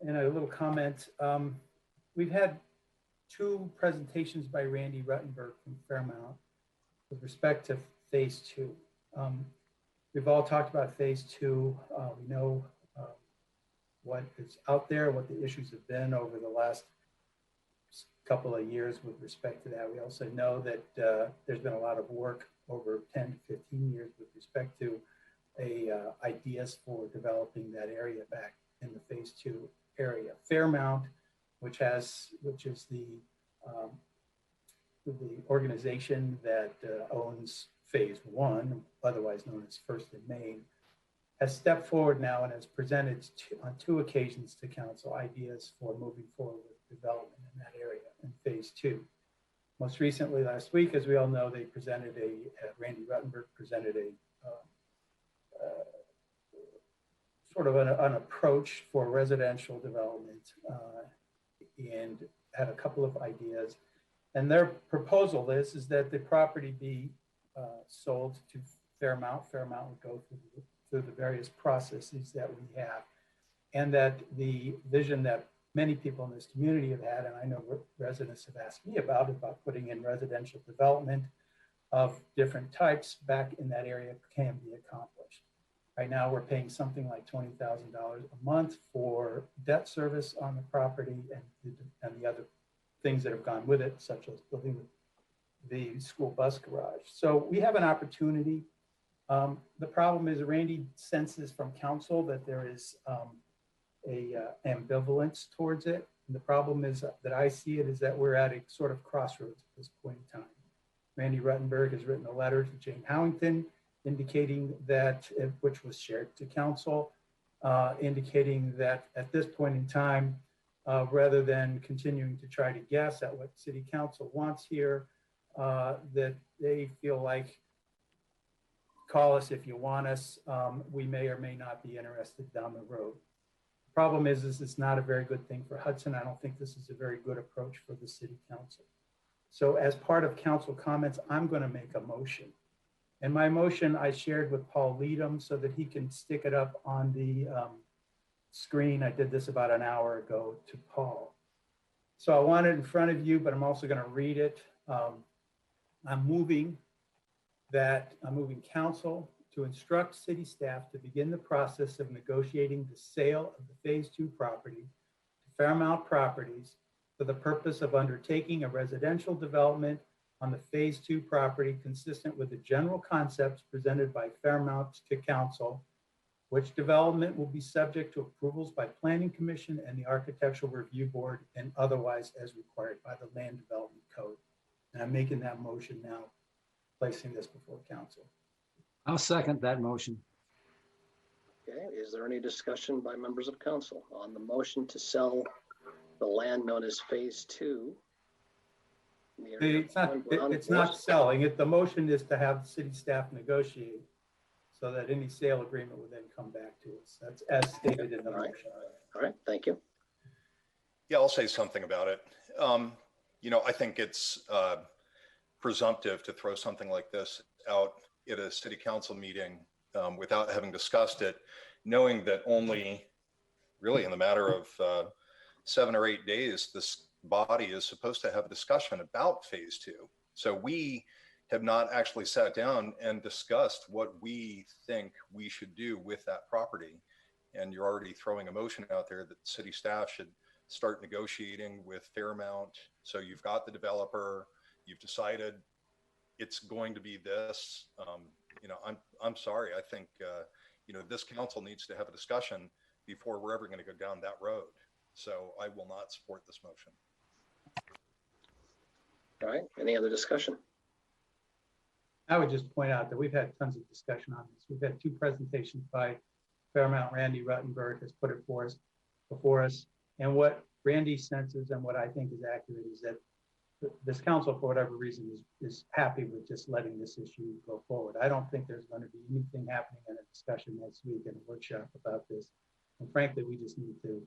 and a little comment. We've had two presentations by Randy Ruttenberg from Fairmount with respect to phase two. We've all talked about phase two. We know what is out there, what the issues have been over the last couple of years with respect to that. We also know that there's been a lot of work over 10 to 15 years with respect to ideas for developing that area back in the phase two area. Fairmount, which is the organization that owns phase one, otherwise known as First and Main, has stepped forward now and has presented on two occasions to council ideas for moving forward with development in that area in phase two. Most recently last week, as we all know, they presented Randy Ruttenberg presented sort of an approach for residential development and had a couple of ideas. And their proposal is that the property be sold to Fairmount. Fairmount would go through the various processes that we have, and that the vision that many people in this community have had, and I know residents have asked me about putting in residential development of different types back in that area can be accomplished. Right now, we're paying something like $20,000 a month for debt service on the property and the other things that have gone with it, such as building the school bus garage. So we have an opportunity. The problem is Randy senses from council that there is ambivalence towards it. And the problem is that I see it is that we're at a sort of crossroads at this point in time. Randy Ruttenberg has written a letter to Jane Howington indicating that, which was shared to council, indicating that at this point in time, rather than continuing to try to guess at what city council wants here, that they feel like, call us if you want us, we may or may not be interested down the road. The problem is it's not a very good thing for Hudson. I don't think this is a very good approach for the city council. So as part of council comments, I'm going to make a motion. And my motion I shared with Paul Leadham so that he can stick it up on the screen. I did this about an hour ago to Paul. So I want it in front of you, but I'm also going to read it. I'm moving council to instruct city staff to begin the process of negotiating the sale of the phase two property to Fairmount Properties for the purpose of undertaking a residential development on the phase two property consistent with the general concepts presented by Fairmount to council, which development will be subject to approvals by Planning Commission and the Architectural Review Board and otherwise as required by the Land Development Code. And I'm making that motion now, placing this before council. I'll second that motion. Okay, is there any discussion by members of council on the motion to the land known as phase two? It's not selling it. The motion is to have city staff negotiate so that any sale agreement would then come back to us. That's as stated in the motion. All right, thank you. Yeah, I'll say something about it. I think it's presumptive to throw something like this out at a city council meeting without having discussed it, knowing that only really in the matter of 7 or 8 days, this body is supposed to have a discussion about phase two. So we have not actually sat down and discussed what we think we should do with that property. And you're already throwing a motion out there that city staff should start negotiating with Fairmount. So you've got the developer, you've decided it's going to be this. I'm sorry. I think this council needs to have a discussion before we're ever going to go down that road. So I will not support this motion. All right. Any other discussion? I would just point out that we've had tons of discussion on this. We've had two presentations by Fairmount. Randy Ruttenberg has put it before us. And what Randy senses and what I think is accurate is that this council, for whatever reason, is happy with just letting this issue go forward. I don't think there's going to be anything happening in a discussion next week in a workshop about this. And frankly, we just need to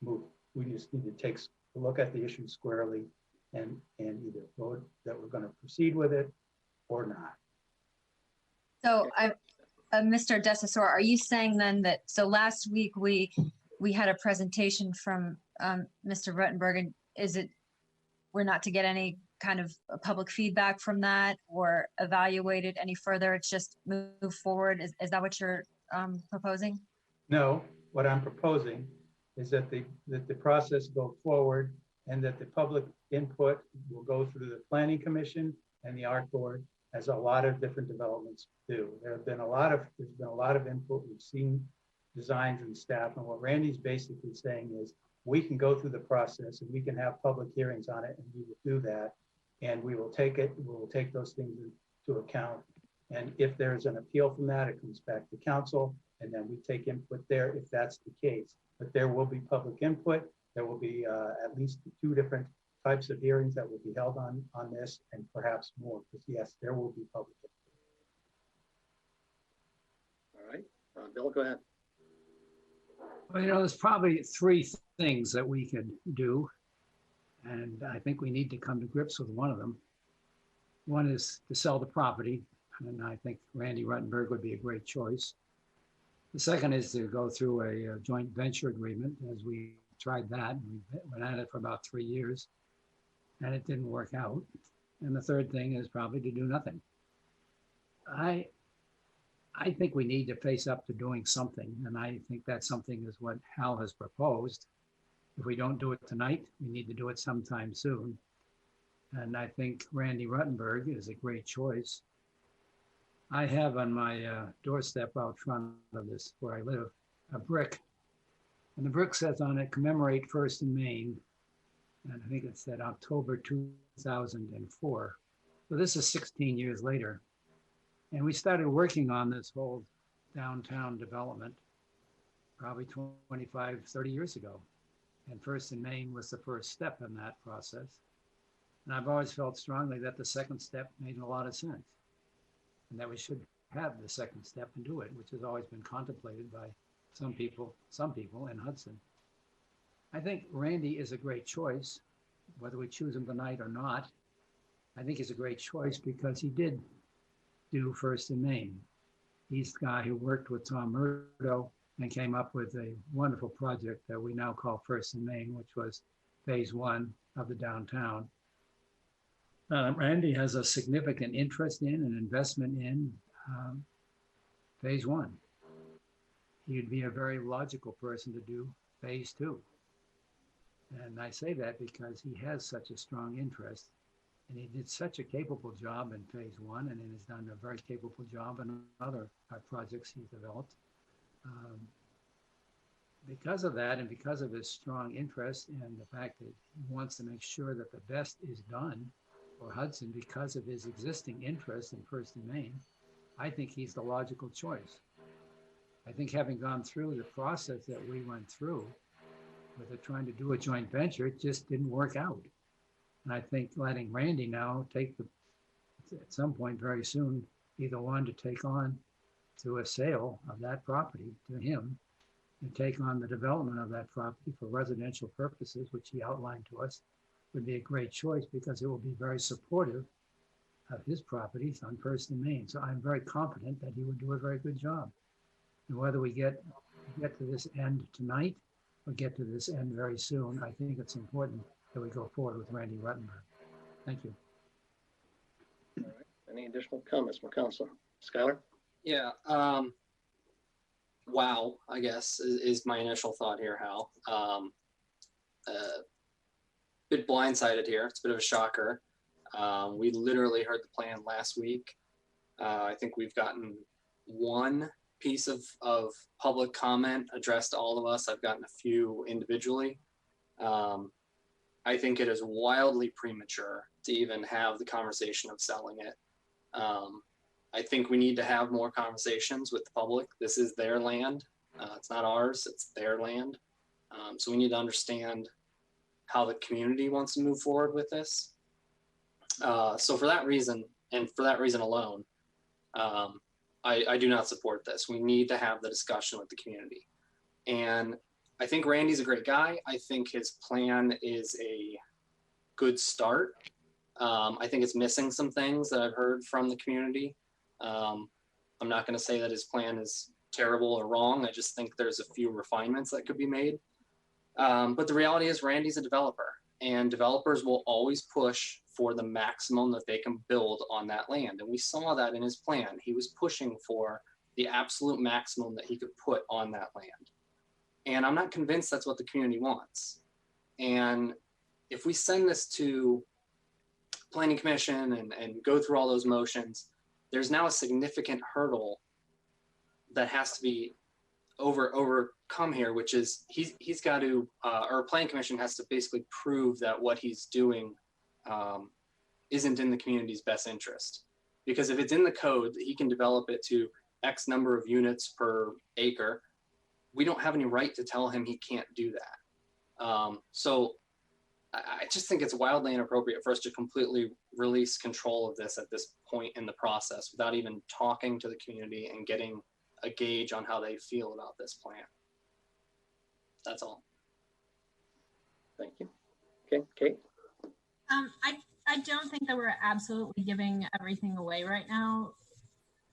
move. We just need to take a look at the issue squarely and either vote that we're going to proceed with it or not. So Mr. DeSessor, are you saying then that, so last week we we had a presentation from Mr. Ruttenberg, and we're not to get any kind of public feedback from that or evaluate it any further? It's just move forward. Is that what you're proposing? No, what I'm proposing is that the process go forward and that the public input will go through the Planning Commission and the Art Board, as a lot of different developments do. There's been a lot of input. We've seen designs and staff, and what Randy's basically saying is we can go through the process and we can have public hearings on it, and we will do that. And we will take those things into account. And if there's an appeal from that, it comes back to council, and then we take input there if that's the case. But there will be public input. There will be at least 2 different types of hearings that will be held on this, and perhaps more, because yes, there will be public input. All right, Bill, go ahead. Well, there's probably 3 things that we could do. And I think we need to come to grips with one of them. One is to sell the property. And I think Randy Ruttenberg would be a great choice. The second is to go through a joint venture agreement, as we tried that. We went at it for about 3 years and it didn't work out. And the third thing is probably to do nothing. I think we need to face up to doing something. And I think that something is what Hal has proposed. If we don't do it tonight, we need to do it sometime soon. And I think Randy Ruttenberg is a great choice. I have on my doorstep out front of this, where I live, a brick. And the brick says on it, commemorate First and Main. And I think it said October 2004. So this is 16 years later. And we started working on this whole downtown development probably 25, 30 years ago. And First and Main was the first step in that process. And I've always felt strongly that the second step made a lot of sense, and that we should have the second step and do it, which has always been contemplated by some people in Hudson. I think Randy is a great choice, whether we choose him tonight or not. I think he's a great choice because he did do First and Main. He's the guy who worked with Tom Murdo and came up with a wonderful project that we now call First and Main, which was phase 1 of the downtown. Randy has a significant interest in and investment in phase 1. He'd be a very logical person to do phase 2. And I say that because he has such a strong interest, and he did such a capable job in phase 1, and has done a very capable job in other projects he's developed. Because of that, and because of his strong interest and the fact that he wants to make sure that the best is done for Hudson because of his existing interest in First and Main, I think he's the logical choice. I think having gone through the process that we went through with it, trying to do a joint venture, it just didn't work out. And I think letting Randy now take at some point very soon, either one to take on through a sale of that property to him, and take on the development of that property for residential purposes, which he outlined to us, would be a great choice because it will be very supportive of his properties on First and Main. So I'm very confident that he would do a very good job. And whether we get to this end tonight or get to this end very soon, I think it's important that we go forward with Randy Ruttenberg. Thank you. All right. Any additional comments from council? Skylar? Yeah. Wow, I guess is my initial thought here, Hal. Bit blindsided here. It's a bit of a shocker. We literally heard the plan last week. I think we've gotten one piece of public comment addressed to all of us. I've gotten a few individually. I think it is wildly premature to even have the conversation of selling it. I think we need to have more conversations with the public. This is their land. It's not ours, it's their land. So we need to understand how the community wants to move forward with this. So for that reason, and for that reason alone, I do not support this. We need to have the discussion with the community. And I think Randy's a great guy. I think his plan is a good start. I think it's missing some things that I've heard from the community. I'm not going to say that his plan is terrible or wrong. I just think there's a few refinements that could be made. But the reality is Randy's a developer, and developers will always push for the maximum that they can build on that land. And we saw that in his plan. He was pushing for the absolute maximum that he could put on that land. And I'm not convinced that's what the community wants. And if we send this to Planning Commission and go through all those motions, there's now a significant hurdle that has to be overcome here, which is he's got to, or Planning Commission has to basically prove that what he's doing isn't in the community's best interest. Because if it's in the code that he can develop it to X number of units per acre, we don't have any right to tell him he can't do that. So I just think it's wildly inappropriate for us to completely release control of this at this point in the process without even talking to the community and getting a gauge on how they feel about this plan. That's all. Thank you. Okay, Kate? I don't think that we're absolutely giving everything away right now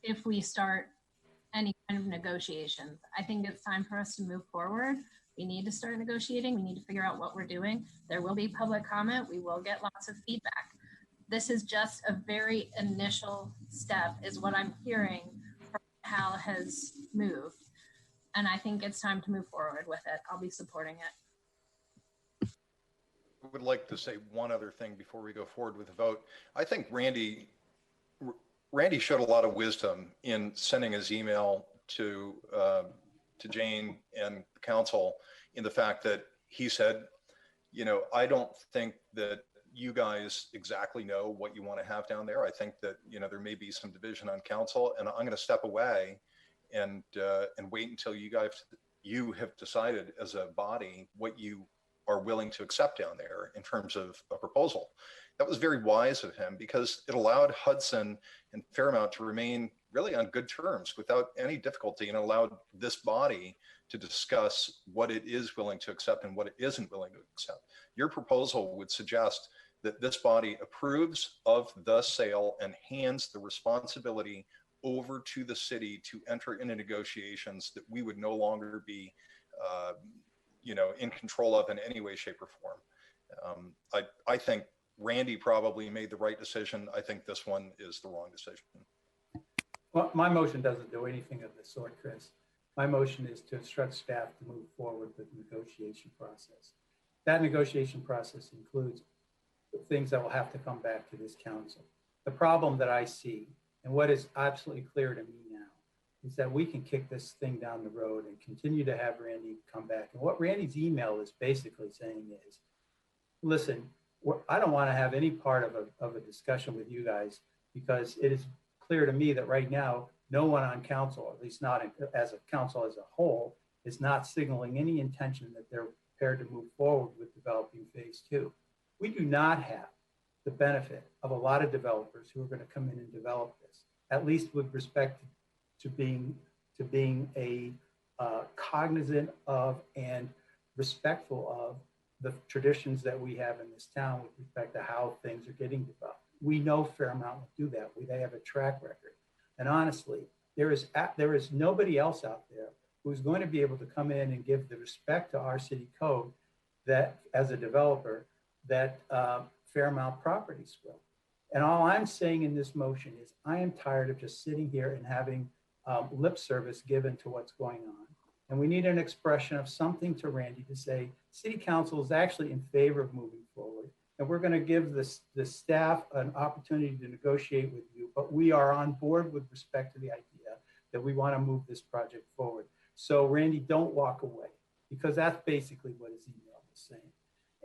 if we start any kind of negotiations. I think it's time for us to move forward. We need to start negotiating. We need to figure out what we're doing. There will be public comment. We will get lots of feedback. This is just a very initial step is what I'm hearing from how has moved. And I think it's time to move forward with it. I'll be supporting it. I would like to say one other thing before we go forward with the vote. I think Randy showed a lot of wisdom in sending his email to Jane and the council in the fact that he said, you know, I don't think that you guys exactly know what you want to have down there. I think that, you know, there may be some division on council, and I'm going to step away and wait until you have decided as a body what you are willing to accept down there in terms of a proposal. That was very wise of him because it allowed Hudson and Fairmount to remain really on good terms without any difficulty, and allowed this body to discuss what it is willing to accept and what it isn't willing to accept. Your proposal would suggest that this body approves of the sale and hands the responsibility over to the city to enter into negotiations that we would no longer be in control of in any way, shape, or form. I think Randy probably made the right decision. I think this one is the wrong decision. Well, my motion doesn't do anything of the sort, Chris. My motion is to instruct staff to move forward with the negotiation process. That negotiation process includes things that will have to come back to this council. The problem that I see, and what is absolutely clear to me now, is that we can kick this thing down the road and continue to have Randy come back. And what Randy's email is basically saying is, listen, I don't want to have any part of a discussion with you guys, because it is clear to me that right now, no one on council, at least not as a council as a whole, is not signaling any intention that they're prepared to move forward with developing phase 2. We do not have the benefit of a lot of developers who are going to come in and develop this, at least with respect to being a cognizant of and respectful of the traditions that we have in this town with respect to how things are getting developed. We know Fairmount will do that. They have a track record. And honestly, there is nobody else out there who's going to be able to come in and give the respect to our city code that, as a developer, that Fairmount Properties will. And all I'm saying in this motion is I am tired of just sitting here and having lip service given to what's going on. And we need an expression of something to Randy to say, City Council is actually in favor of moving forward. And we're going to give the staff an opportunity to negotiate with you, but we are on board with respect to the idea that we want to move this project forward. So Randy, don't walk away, because that's basically what his email was saying.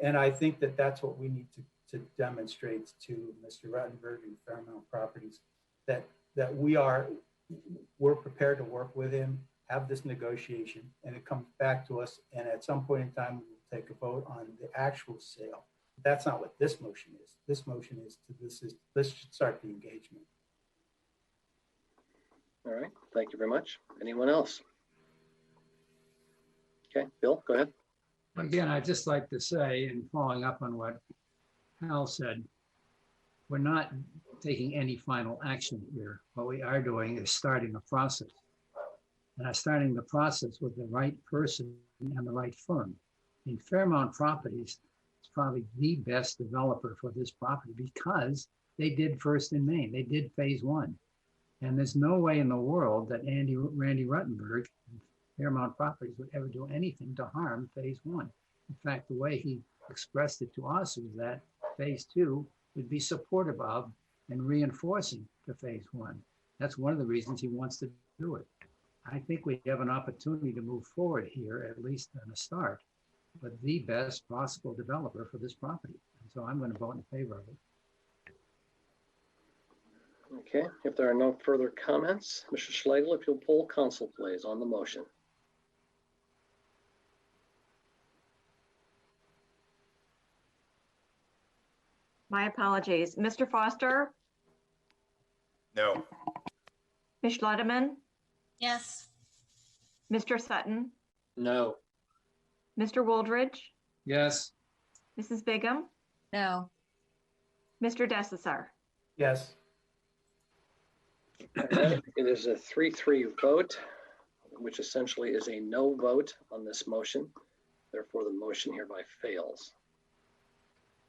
And I think that that's what we need to demonstrate to Mr. Ruttenberg and Fairmount Properties, that we're prepared to work with him, have this negotiation, and it comes back to us. And at some point in time, we'll take a vote on the actual sale. That's not what this motion is. This motion is let's start the engagement. All right, thank you very much. Anyone else? Okay, Bill, go ahead. Again, I'd just like to say, and following up on what Hal said, we're not taking any final action here. What we are doing is starting a process. and are starting the process with the right person and the right firm. In Fairmount Properties, it's probably the best developer for this property because they did first in Maine. They did phase one. And there's no way in the world that Randy Ruttenberg and Fairmount Properties would ever do anything to harm phase one. In fact, the way he expressed it to us was that phase two would be supportive of and reinforcing to phase one. That's one of the reasons he wants to do it. I think we have an opportunity to move forward here, at least in a start, but the best possible developer for this property. And so I'm going to vote in favor of it. Okay, if there are no further comments, Mr. Schlegel, if you'll poll council, please, on the motion. My apologies. Mr. Foster, No. Ms. Schlotterman, Yes. Mr. Sutton, No. Mr. Wooldridge, Yes. Mrs. Bigham, No. Mr. Desessar. Yes. It is a 3-3 vote, which essentially is a no vote on this motion. Therefore, the motion hereby fails.